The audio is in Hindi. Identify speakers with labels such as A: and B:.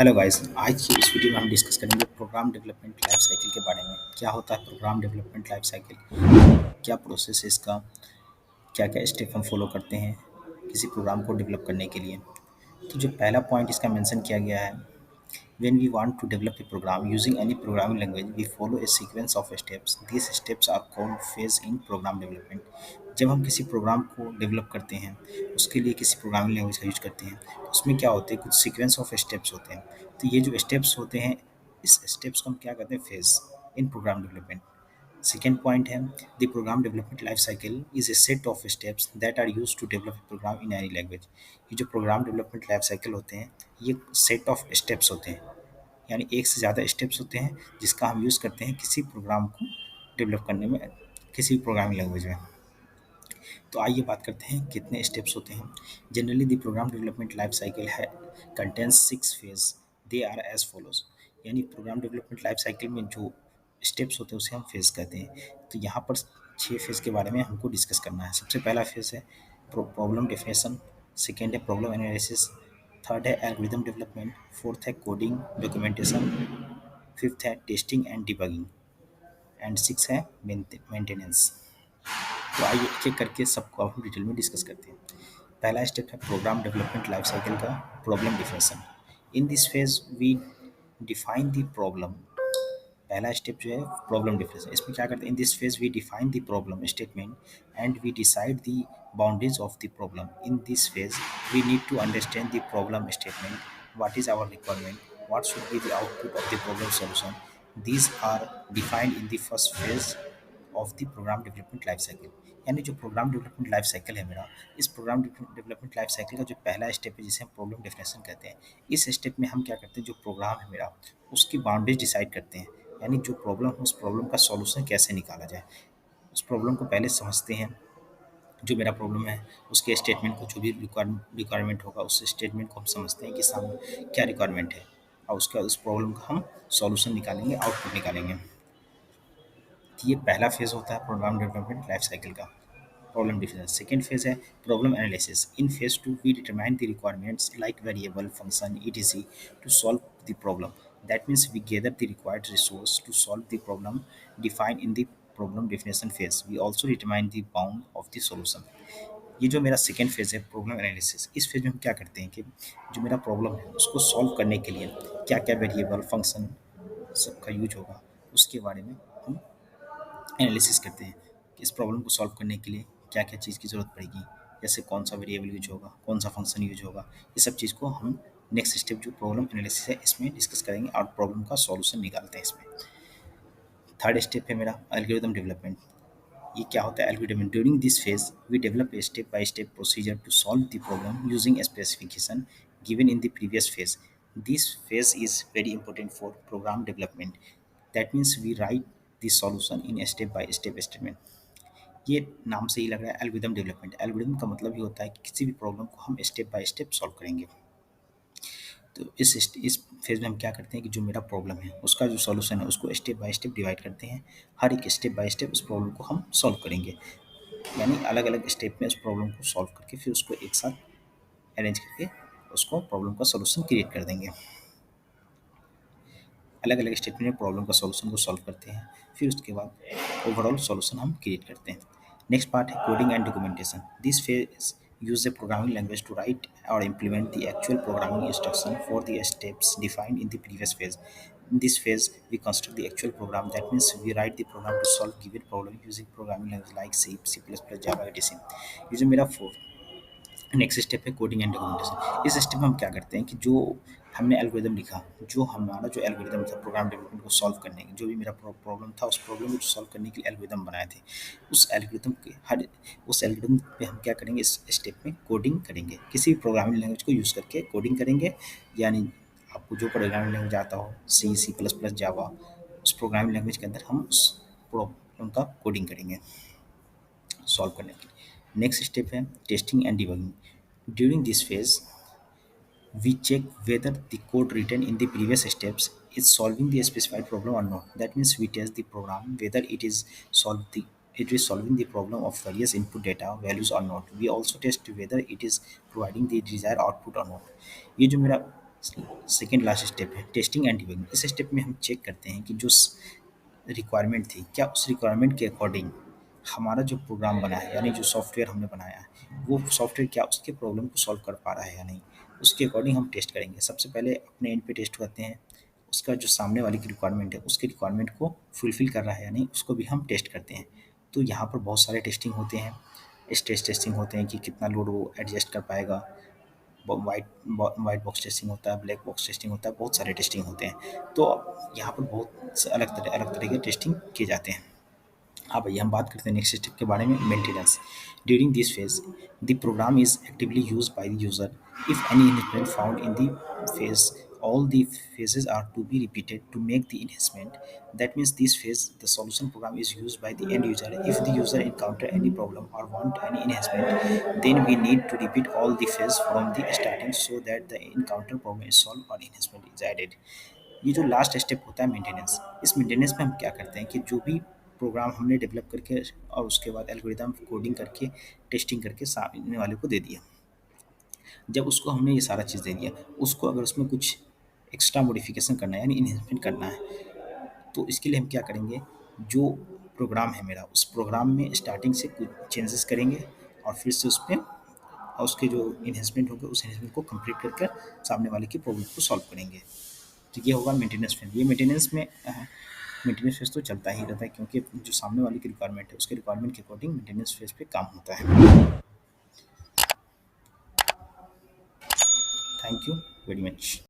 A: Hello guys. आज की इस वीडियो में हम डिस्कस करेंगे प्रोग्राम डेवलपमेंट लाइफ साइकिल के बारे में। क्या होता है प्रोग्राम डेवलपमेंट लाइफ साइकिल, क्या प्रोसेस है इसका, क्या क्या स्टेप हम फॉलो करते हैं किसी प्रोग्राम को डेवलप करने के लिए। तो जो पहला पॉइंट इसका मेंशन किया गया है, when we want to develop a program using any programming language, we follow a sequence of steps. These steps are called phase in program development. जब हम किसी प्रोग्राम को डेवलप करते हैं, उसके लिए किसी प्रोग्रामिंग लैंग्वेज का यूज करते हैं, तो उसमें क्या होते हैं, कुछ सीक्वेंस ऑफ स्टेप्स होते हैं। तो ये जो स्टेप्स होते हैं, इस स्टेप्स को हम क्या कहते हैं, phase in program development. Second point है, the program development life cycle is a set of steps that are use to develop a program in any language. ये जो प्रोग्राम डेवलपमेंट लाइफ साइकिल होते हैं, ये सेट ऑफ स्टेप्स होते हैं, यानी एक से ज़्यादा स्टेप्स होते हैं जिसका हम यूज़ करते हैं किसी प्रोग्राम को डेवलप करने में, किसी प्रोग्रामिंग लैंग्वेज में। तो आइए बात करते हैं कितने स्टेप्स होते हैं। Generally the program development life cycle है contains 6 phase. They are as follows. यानी प्रोग्राम डेवलपमेंट लाइफ साइकिल में जो स्टेप्स होते हैं उसे हम फेज कहते हैं। तो यहाँ पर 6 फेज के बारे में हमको डिस्कस करना है। सबसे पहला फेज है प्रॉब्लम डेफिनेशन, सेकेंड है प्रॉब्लम एनालिसिस, थर्ड है एल्गोरिथम डेवलपमेंट, फोर्थ है कोडिंग डॉक्यूमेंटेशन, फिफ्थ है testing and debugging, and six है मेंटेनेंस। तो आइए एक एक करके सबको हम डिटेल में डिस्कस करते हैं। पहला स्टेप है प्रोग्राम डेवलपमेंट लाइफ साइकिल का problem definition. In this phase we define the problem. पहला स्टेप जो है प्रॉब्लम डिफिनेशन, इसमें क्या करते हैं, in this phase we define the problem statement and we decide the boundaries of the problem. In this phase we need to understand the problem statement, what is our requirement, what should be the output of the problem solution. These are defined in the first phase of the program development life cycle. यानी जो प्रोग्राम डेवलपमेंट लाइफ साइकिल है मेरा, इस प्रोग्राम डेवलपमेंट लाइफ साइकिल का जो पहला स्टेप है जिसे हम प्रॉब्लम डेफिनेशन कहते हैं, इस स्टेप में हम क्या करते हैं, जो प्रोग्राम है मेरा उसकी बाउंड्रीज डिसाइड करते हैं। यानी जो प्रॉब्लम है उस प्रॉब्लम का सॉल्यूशन कैसे निकाला जाए, उस प्रॉब्लम को पहले समझते हैं। जो मेरा प्रॉब्लम है उसके स्टेटमेंट को, जो भी रिक्वायरमेंट होगा उस स्टेटमेंट को हम समझते हैं कि सामने क्या रिक्वायरमेंट है, और उसके बाद उस प्रॉब्लम का हम सॉल्यूशन निकालेंगे, आउटपुट निकालेंगे। तो ये पहला फेज होता है प्रोग्राम डेवलपमेंट लाइफ साइकिल का, प्रॉब्लम डिफिनेशन। सेकेंड फेज है problem analysis. In phase two we determine the requirements like variable function etc to solve the problem. That means we gather the required resource to solve the problem defined in the problem definition phase. We also determine the bound of the solution. ये जो मेरा सेकेंड फेज है प्रॉब्लम एनालिसिस, इस फेज में हम क्या करते हैं कि जो मेरा प्रॉब्लम है उसको सॉल्व करने के लिए क्या क्या वेरिएबल फंक्शन सबका यूज होगा, उसके बारे में हम एनालिसिस करते हैं कि इस प्रॉब्लम को सॉल्व करने के लिए क्या क्या चीज़ की ज़रूरत पड़ेगी, जैसे कौन सा वेरिएबल यूज होगा, कौन सा फंक्शन यूज होगा। ये सब चीज़ को हम नेक्स्ट स्टेप जो प्रॉब्लम एनालिसिस है इसमें डिस्कस करेंगे और प्रॉब्लम का सॉल्यूशन निकालते हैं इसमें। थर्ड स्टेप है मेरा एल्गोरिथम डेवलपमेंट। ये क्या होता है algorithm, during this phase we develop a step by step procedure to solve the problem using specification given in the previous phase. This phase is very important for program development. That means we write the solution in step by step statement. ये नाम से ही लग रहा है एल्गोरिथम डेवलपमेंट। एल्गोरिथम का मतलब ये होता है कि किसी भी प्रॉब्लम को हम स्टेप बाय स्टेप सॉल्व करेंगे। तो इस फेज में हम क्या करते हैं कि जो मेरा प्रॉब्लम है उसका जो सॉल्यूशन है उसको स्टेप बाय स्टेप डिवाइड करते हैं। हर एक स्टेप बाय स्टेप उस प्रॉब्लम को हम सॉल्व करेंगे, यानी अलग अलग स्टेप में उस प्रॉब्लम को सॉल्व करके फिर उसको एक साथ अरेंज करके उसको प्रॉब्लम का सॉल्यूशन क्रिएट कर देंगे। अलग अलग स्टेटमेंट में प्रॉब्लम का सॉल्यूशन को सॉल्व करते हैं, फिर उसके बाद ओवरऑल सॉल्यूशन हम क्रिएट करते हैं। नेक्स्ट पार्ट है coding and documentation. This phase use a programming language to write or implement the actual programming instruction for the steps defined in the previous phase. In this phase, we construct the actual program. That means we write the program to solve given problem using programming language like C, C++, Java, etc. ये जो मेरा नेक्स्ट स्टेप है कोडिंग एंड डॉक्यूमेंटेशन। इस स्टेप में हम क्या करते हैं कि जो हमने एल्गोरिदम लिखा, जो हमारा जो एल्गोरिदम था प्रोग्राम डेवलपमेंट को सॉल्व करने की, जो भी मेरा प्रॉब्लम था उस प्रॉब्लम को सॉल्व करने के लिए एल्गोरिदम बनाए थे, उस एल्गोरिदम पे हम क्या करेंगे, इस स्टेप में कोडिंग करेंगे, किसी भी प्रोग्रामिंग लैंग्वेज को यूज़ करके कोडिंग करेंगे। यानी आपको जो प्रोग्रामिंग लैंग्वेज आता हो, सी, C++, जावा, उस प्रोग्रामिंग लैंग्वेज के अंदर हम उस प्रॉब्लम का कोडिंग करेंगे सॉल्व करने के लिए। नेक्स्ट स्टेप है testing and debugging. During this phase we check whether the code written in the previous steps is solving the specified problem or not. That means we test the program whether it is solving the problem of various input data values or not. We also test whether it is providing the desired output or not. ये जो मेरा सेकेंड लास्ट स्टेप है टेस्टिंग एंड डिबगिंग। इस स्टेप में हम चेक करते हैं कि जो रिक्वायरमेंट थी क्या उस रिक्वायरमेंट के अकॉर्डिंग हमारा जो प्रोग्राम बना है यानी जो सॉफ्टवेयर हमने बनाया है वो सॉफ्टवेयर क्या उसके प्रॉब्लम को सॉल्व कर पा रहा है या नहीं, उसके अकॉर्डिंग हम टेस्ट करेंगे। सबसे पहले अपने एंड पे टेस्ट करते हैं उसका जो सामने वाले की रिक्वायरमेंट है उसकी रिक्वायरमेंट को फुलफिल कर रहा है या नहीं उसको भी हम टेस्ट करते हैं। तो यहाँ पर बहुत सारे टेस्टिंग होते हैं। स्ट्रेस टेस्टिंग होते हैं कि कितना लोड वो एडजस्ट कर पाएगा, वाइट वाइट बॉक्स टेस्टिंग होता है, ब्लैक बॉक्स टेस्टिंग होता है, बहुत सारे टेस्टिंग होते हैं। तो यहाँ पर बहुत से अलग तरह के टेस्टिंग किए जाते हैं। हाँ भैया, हम बात करते हैं नेक्स्ट स्टेप के बारे में, maintenance. During this phase the program is actively use by the user. If any enhancement found in the phase, all the phases are to be repeated to make the enhancement. That means this phase the solution program is used by the end user. If the user encounter any problem or want any enhancement, then we need to repeat all the phase from the starting so that the encounter problem is solved or enhancement is added. ये जो लास्ट स्टेप होता है मेंटेनेंस, इस मेंटेनेंस में हम क्या करते हैं कि जो भी प्रोग्राम हमने डेवलप करके और उसके बाद एल्गोरिदम कोडिंग करके टेस्टिंग करके सामने वाले को दे दिया। जब उसको हमने ये सारा चीज़ दे दिया, उसको अगर उसमें कुछ एक्स्ट्रा मॉडिफिकेशन करना है यानी इन्हेंसमेंट करना है, तो इसके लिए हम क्या करेंगे, जो प्रोग्राम है मेरा उस प्रोग्राम में स्टार्टिंग से कुछ चेंजेस करेंगे और फिर से उस पे और उसके जो इन्हेंसमेंट होगा उस इन्हेंसमेंट को कंप्लीट करके सामने वाले की प्रॉब्लम को सॉल्व करेंगे। तो ये होगा मेंटेनेंस फेज। ये मेंटेनेंस में मेंटेनेंस फेज तो चलता ही रहता है क्योंकि जो सामने वाले की रिक्वायरमेंट है उसके रिक्वायरमेंट के अकॉर्डिंग मेंटेनेंस फेज पे काम होता है। Thank you very much.